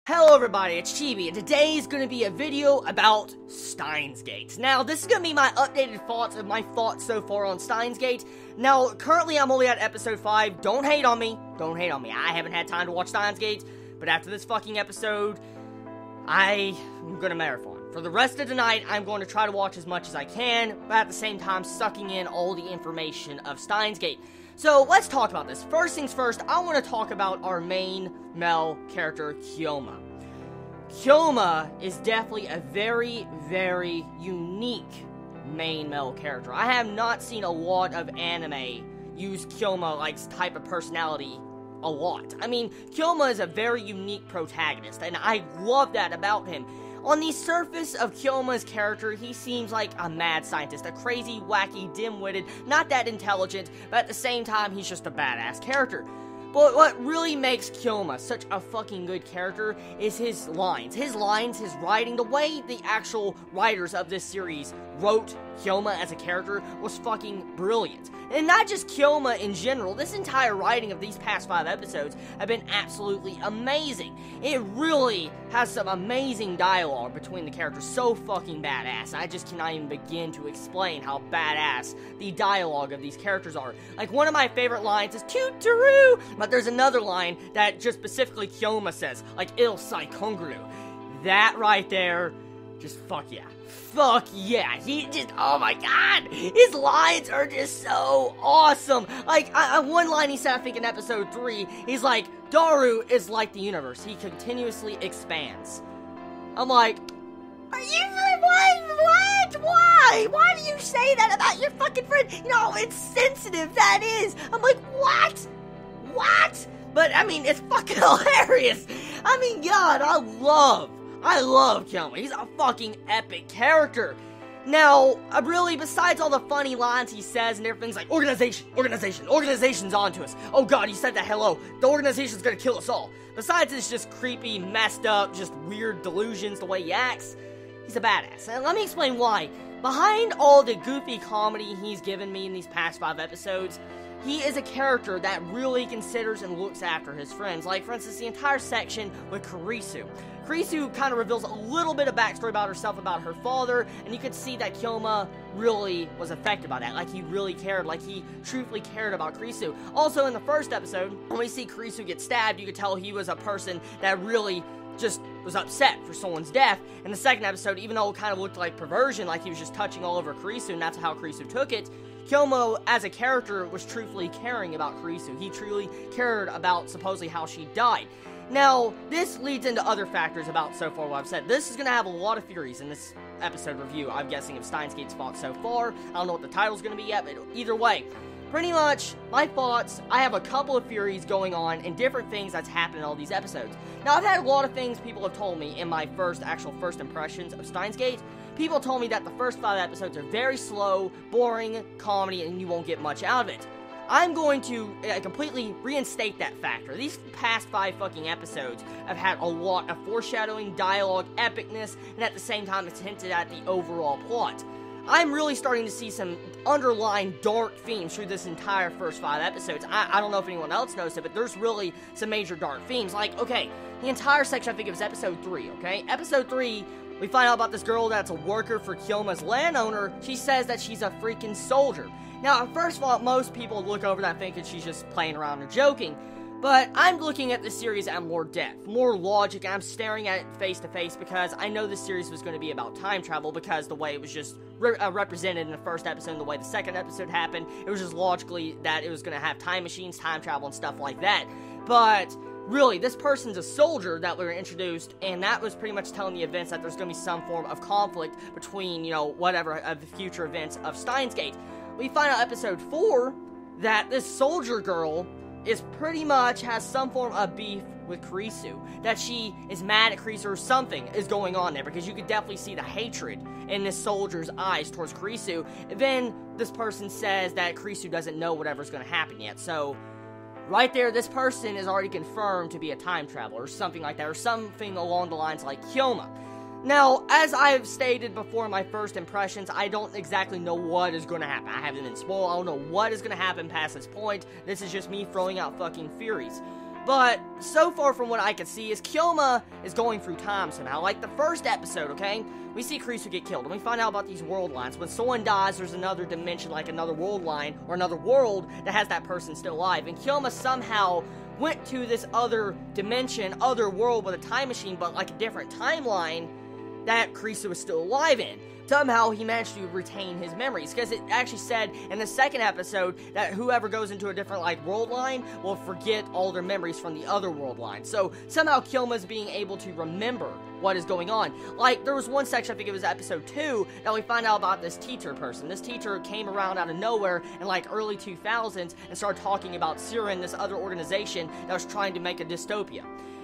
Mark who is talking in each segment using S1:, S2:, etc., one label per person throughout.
S1: Hello everybody, it's Chibi, and today is going to be a video about Steins Gate. Now, this is going to be my updated thoughts of my thoughts so far on Steins Gate. Now, currently I'm only at episode 5, don't hate on me, I haven't had time to watch Steins Gate, but after this fucking episode, I'm going to marathon. For the rest of the night, I'm going to try to watch as much as I can, but at the same time sucking in all the information of Steins Gate. So, let's talk about this. First things first, I want to talk about our main male character, Kyoma. Kyoma is definitely a very, very unique main male character. I have not seen a lot of anime use Kyoma, like, type of personality a lot. I mean, Kyoma is a very unique protagonist, and I love that about him. On the surface of Kyoma's character, he seems like a mad scientist, a crazy, wacky, dim-witted, not that intelligent, but at the same time, he's just a badass character. But what really makes Kyoma such a fucking good character is his lines. His writing, the way the actual writers of this series wrote Kyoma as a character was fucking brilliant. And not just Kyoma in general, this entire writing of these past 5 episodes have been absolutely amazing. It really has some amazing dialogue between the characters, so fucking badass. I just cannot even begin to explain how badass the dialogue of these characters are. Like, one of my favorite lines is Toot-Taroo, but there's another line that just specifically Kyoma says, like, Il Sai Kongru. That right there, just fuck yeah. Fuck yeah, he just, oh my god, his lines are just so awesome. Like, one line he said, I think in episode 3, he's like, Daru is like the universe, he continuously expands. I'm like, are you, what? Why? Why do you say that about your fucking friend? You know how insensitive that is. I'm like, what? But, I mean, it's fucking hilarious. I mean, God, I love Kyoma. He's a fucking epic character. Now, really, besides all the funny lines he says and everything's like, organization's onto us. Oh god, you said that, hello. The organization's gonna kill us all. Besides this just creepy, messed up, just weird delusions, the way he acts, he's a badass. And let me explain why. Behind all the goofy comedy he's given me in these past 5 episodes, he is a character that really considers and looks after his friends. Like, for instance, the entire section with Kurisu. Kurisu kind of reveals a little bit of backstory about herself, about her father, and you could see that Kyoma really was affected by that. Like, he really cared, like, he truthfully cared about Kurisu. Also, in the first episode, when we see Kurisu get stabbed, you could tell he was a person that really just was upset for someone's death. In the second episode, even though it kind of looked like perversion, like he was just touching all over Kurisu, and that's how Kurisu took it, Kyoma, as a character, was truthfully caring about Kurisu. He truly cared about, supposedly, how she died. Now, this leads into other factors about so far what I've said. This is going to have a lot of theories in this episode review, I'm guessing, of Steins Gate's thoughts so far. I don't know what the title's going to be yet, but either way, pretty much, my thoughts, I have a couple of theories going on and different things that's happened in all these episodes. Now, I've had a lot of things people have told me in my first impressions of Steins Gate. People told me that the first 5 episodes are very slow, boring, comedy, and you won't get much out of it. I'm going to completely reinstate that factor. These past 5 fucking episodes have had a lot of foreshadowing, dialogue, epicness, and at the same time it's hinted at the overall plot. I'm really starting to see some underlying dark themes through this entire first 5 episodes. I don't know if anyone else knows it, but there's really some major dark themes. Like, okay, the entire section, I think it was episode 3, okay? Episode 3, we find out about this girl that's a worker for Kyoma's landowner. She says that she's a freaking soldier. Now, at first thought, most people look over that thinking she's just playing around or joking. But I'm looking at this series at more depth, more logic, and I'm staring at it face to face because I know this series was going to be about time travel because the way it was just represented in the first episode and the way the second episode happened, it was just logically that it was going to have time machines, time travel, and stuff like that. But really, this person's a soldier that we were introduced, and that was pretty much telling the events that there's going to be some form of conflict between, you know, whatever of the future events of Steins Gate. We find out episode 4 that this soldier girl is pretty much has some form of beef with Kurisu. That she is mad at Kurisu or something is going on there because you could definitely see the hatred in this soldier's eyes towards Kurisu. Then this person says that Kurisu doesn't know whatever's going to happen yet. So right there, this person is already confirmed to be a time traveler or something like that, or something along the lines like Kyoma. Now, as I've stated before in my first impressions, I don't exactly know what is going to happen. I haven't been spoiled. I don't know what is going to happen past this point. This is just me throwing out fucking theories. But so far from what I can see is Kyoma is going through time somehow. Like the first episode, okay? We see Krisu get killed, and we find out about these world lines. When someone dies, there's another dimension, like another world line, or another world that has that person still alive. And Kyoma somehow went to this other dimension, other world with a time machine, but like a different timeline that Krisu is still alive in. Somehow he managed to retain his memories, because it actually said in the second episode that whoever goes into a different, like, world line will forget all their memories from the other world line. So somehow Kyoma's being able to remember what is going on. Like, there was one section, I think it was episode 2, that we find out about this teacher person. This teacher came around out of nowhere in, like, early 2000s and started talking about Siren, this other organization that was trying to make a dystopia.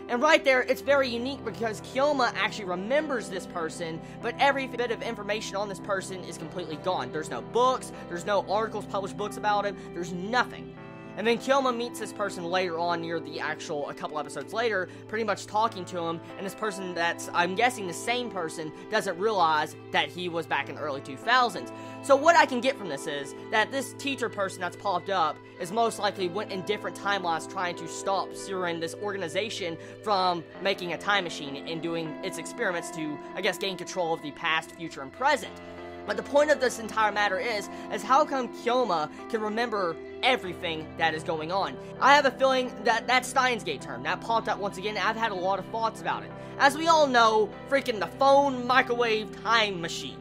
S1: And right there, it's very unique because Kyoma actually remembers this person, but every bit of information on this person is completely gone. There's no books, there's no articles, published books about him, there's nothing. And then Kyoma meets this person later on near the actual, a couple episodes later, pretty much talking to him, and this person that's, I'm guessing the same person, doesn't realize that he was back in the early 2000s. So what I can get from this is that this teacher person that's popped up is most likely went in different timelines trying to stop Siren, this organization, from making a time machine and doing its experiments to, I guess, gain control of the past, future, and present. But the point of this entire matter is how come Kyoma can remember everything that is going on? I have a feeling that Steins Gate term, that popped up once again, I've had a lot of thoughts about it. As we all know, freaking the phone microwave time machine.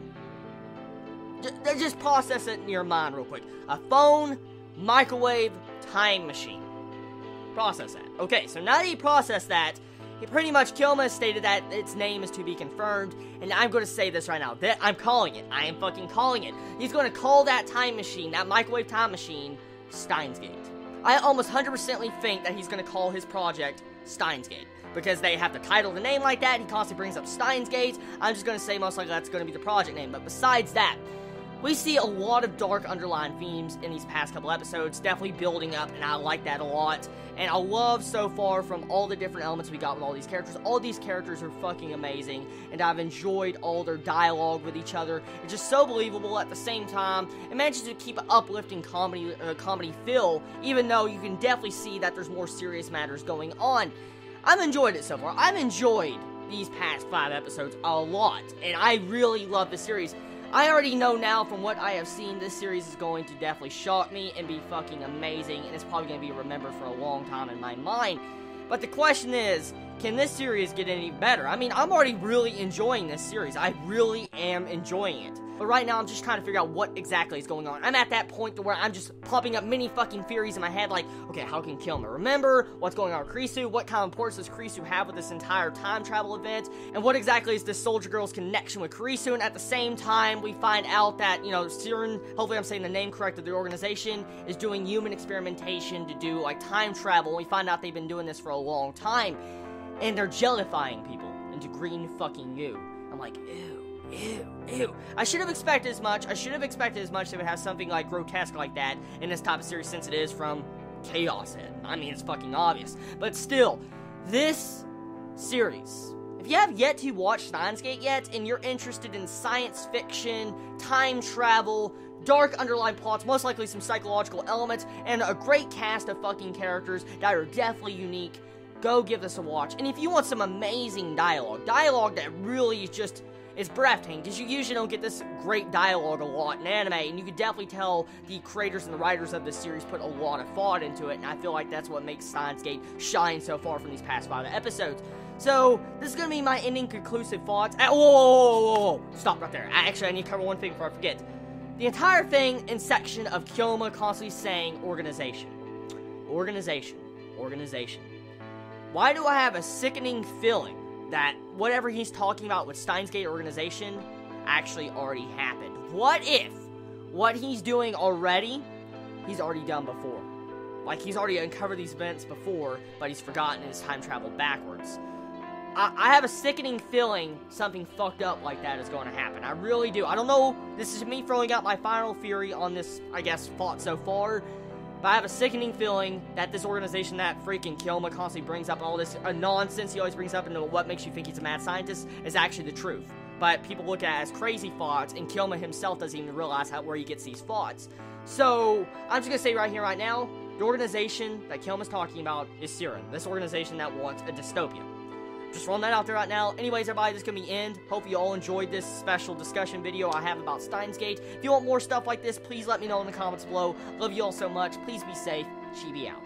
S1: Just process it in your mind real quick. A phone microwave time machine. Process that. Okay, so now that you process that, pretty much Kyoma stated that its name is to be confirmed, and I'm going to say this right now. I'm calling it. I am fucking calling it. He's going to call that time machine, that microwave time machine, Steins Gate. I almost 100% think that he's going to call his project Steins Gate, because they have the title, the name like that. He constantly brings up Steins Gate. I'm just going to say most likely that's going to be the project name, but besides that, we see a lot of dark underlying themes in these past couple episodes, definitely building up, and I like that a lot. And I love so far from all the different elements we got with all these characters. All these characters are fucking amazing, and I've enjoyed all their dialogue with each other. It's just so believable at the same time. It manages to keep an uplifting comedy feel, even though you can definitely see that there's more serious matters going on. I've enjoyed it so far. I've enjoyed these past 5 episodes a lot, and I really love the series. I already know now from what I have seen, this series is going to definitely shock me and be fucking amazing, and it's probably going to be remembered for a long time in my mind. But the question is, can this series get any better? I mean, I'm already really enjoying this series. I really am enjoying it. But right now, I'm just trying to figure out what exactly is going on. I'm at that point to where I'm just popping up many fucking theories in my head, like, okay, how can Kyoma remember? What's going on with Krisu? What kind of importance does Krisu have with this entire time travel event? And what exactly is this soldier girl's connection with Krisu? And at the same time, we find out that, you know, Siren, hopefully I'm saying the name correct of the organization, is doing human experimentation to do, like, time travel. We find out they've been doing this for a long time. And they're jellifying people into green fucking goo. I'm like, ew. Ew. I should have expected as much. I should have expected as much if it has something like grotesque like that in this type of series, since it is from Chaos Head. I mean, it's fucking obvious. But still, this series, if you have yet to watch Steins Gate yet, and you're interested in science fiction, time travel, dark underlying plots, most likely some psychological elements, and a great cast of fucking characters that are definitely unique, go give this a watch. And if you want some amazing dialogue that really is just, it's breathtaking, because you usually don't get this great dialogue a lot in anime, and you can definitely tell the creators and the writers of this series put a lot of thought into it, and I feel like that's what makes Steins Gate shine so far from these past 5 episodes. So, this is going to be my ending conclusive thoughts. Whoa. Stop right there. I need to cover one thing before I forget. The entire thing in section of Kyoma constantly saying organization. Why do I have a sickening feeling that whatever he's talking about with Steins Gate organization actually already happened? What if what he's doing already, he's already done before? Like, he's already uncovered these events before, but he's forgotten his time travel backwards. I have a sickening feeling something fucked up like that is going to happen. I really do. I don't know, this is me throwing out my final theory on this, I guess, thought so far, but I have a sickening feeling that this organization that freaking Kyoma constantly brings up, and all this nonsense he always brings up into what makes you think he's a mad scientist, is actually the truth. But people look at it as crazy thoughts, and Kyoma himself doesn't even realize where he gets these thoughts. So, I'm just going to say right here, right now, The organization that Kilm is talking about is Siren, this organization that wants a dystopia. Just throwing that out there right now. Anyways, everybody, this is going to be the end. Hope you all enjoyed this special discussion video I have about Steins Gate. If you want more stuff like this, please let me know in the comments below. Love you all so much. Please be safe. Chibi out.